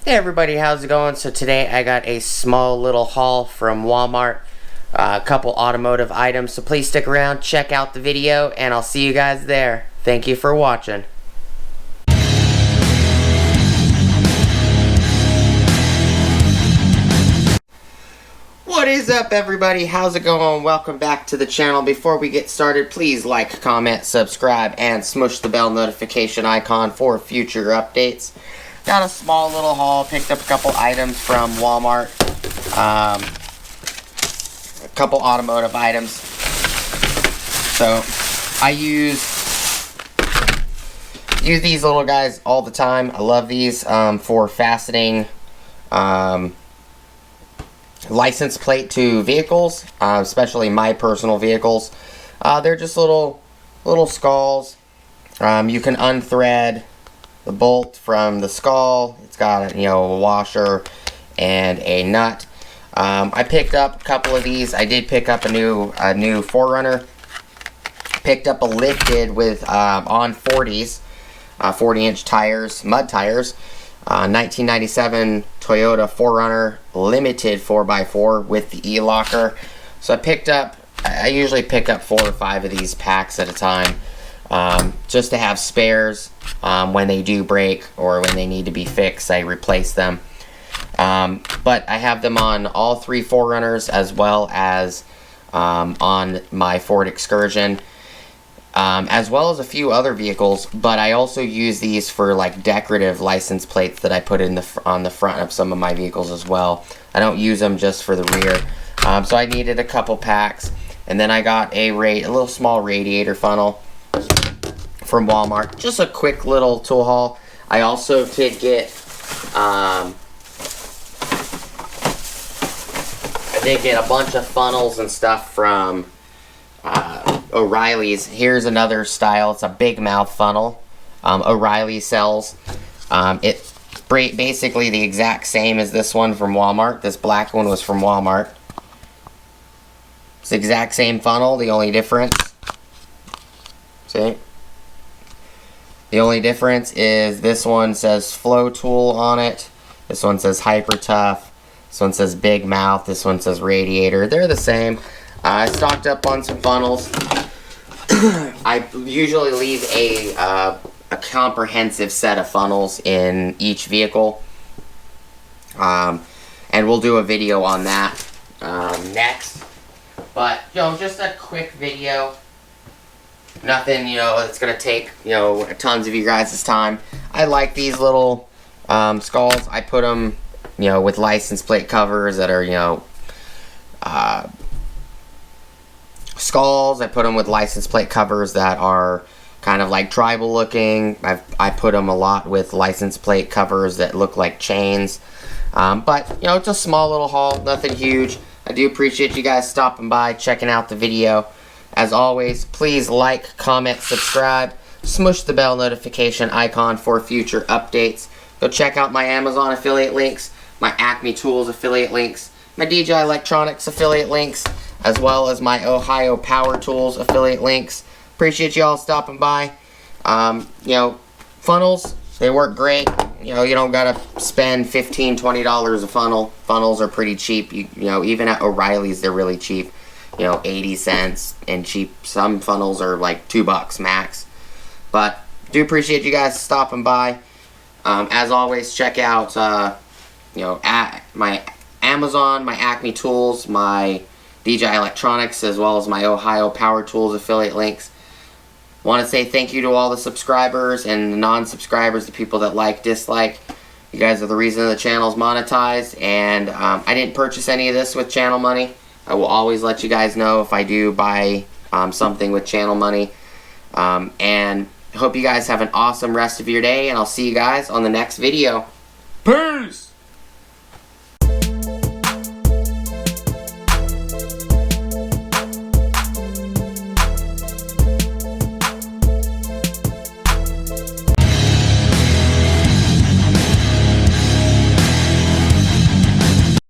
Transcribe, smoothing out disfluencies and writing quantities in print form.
Hey everybody, how's it going? So today I got a small little haul from Walmart, a couple automotive items, so please stick around, check out the video, and I'll see you guys there. Thank you for watching. What is up everybody, how's it going? Welcome back to the channel. Before we get started, please like, comment, subscribe, and smush the bell notification icon for future updates. Got a small little haul, picked up a couple items from Walmart, a couple automotive items. So I use these little guys all the time. I love these for fastening license plate to vehicles, especially my personal vehicles. They're just little skulls. You can unthread the bolt from the skull. It's got a washer and a nut. I picked up a couple of these. I did pick up a new 4Runner. Picked up a lifted with on 40s, 40-inch tires, mud tires. 1997 Toyota 4Runner limited 4x4 with the e-locker. So I usually pick up 4 or 5 of these packs at a time, just to have spares when they do break or when they need to be fixed. I replace them. But I have them on all 3 4Runners as well as on my Ford Excursion, as well as a few other vehicles. But I also use these for like decorative license plates that I put on the front of some of my vehicles as well. I don't use them just for the rear. So I needed a couple packs, and then I got a little small radiator funnel from Walmart. Just a quick little tool haul. I also did get a bunch of funnels and stuff from O'Reilly's. Here's another style. It's a big mouth funnel. O'Reilly sells. It's basically the exact same as this one from Walmart. This black one was from Walmart. It's the exact same funnel. The only difference, see? The only difference is this one says Flow Tool on it. This one says Hyper Tough. This one says Big Mouth. This one says Radiator. They're the same. I stocked up on some funnels. I usually leave a comprehensive set of funnels in each vehicle. And we'll do a video on that next. But, just a quick video. Nothing, it's going to take, tons of you guys' time. I like these little skulls. I put them, with license plate covers that are, skulls. I put them with license plate covers that are kind of like tribal looking. I put them a lot with license plate covers that look like chains. But, it's a small little haul, nothing huge. I do appreciate you guys stopping by, checking out the video. As always, please like, comment, subscribe, smush the bell notification icon for future updates. Go check out my Amazon affiliate links, my Acme Tools affiliate links, my DJI Electronics affiliate links, as well as my Ohio Power Tools affiliate links. Appreciate you all stopping by. Funnels, they work great. You don't gotta spend $15, $20 a funnel. Funnels are pretty cheap. Even at O'Reilly's, they're really cheap. 80 cents and cheap. Some funnels are like $2 max. But do appreciate you guys stopping by. As always, check out at my Amazon, my Acme Tools, my DJI Electronics, as well as my Ohio Power Tools affiliate links. Want to say thank you to all the subscribers and the non-subscribers, the people that like, dislike. You guys are the reason the channel's monetized, and I didn't purchase any of this with channel money. I will always let you guys know if I do buy something with channel money. And I hope you guys have an awesome rest of your day, and I'll see you guys on the next video. Peace!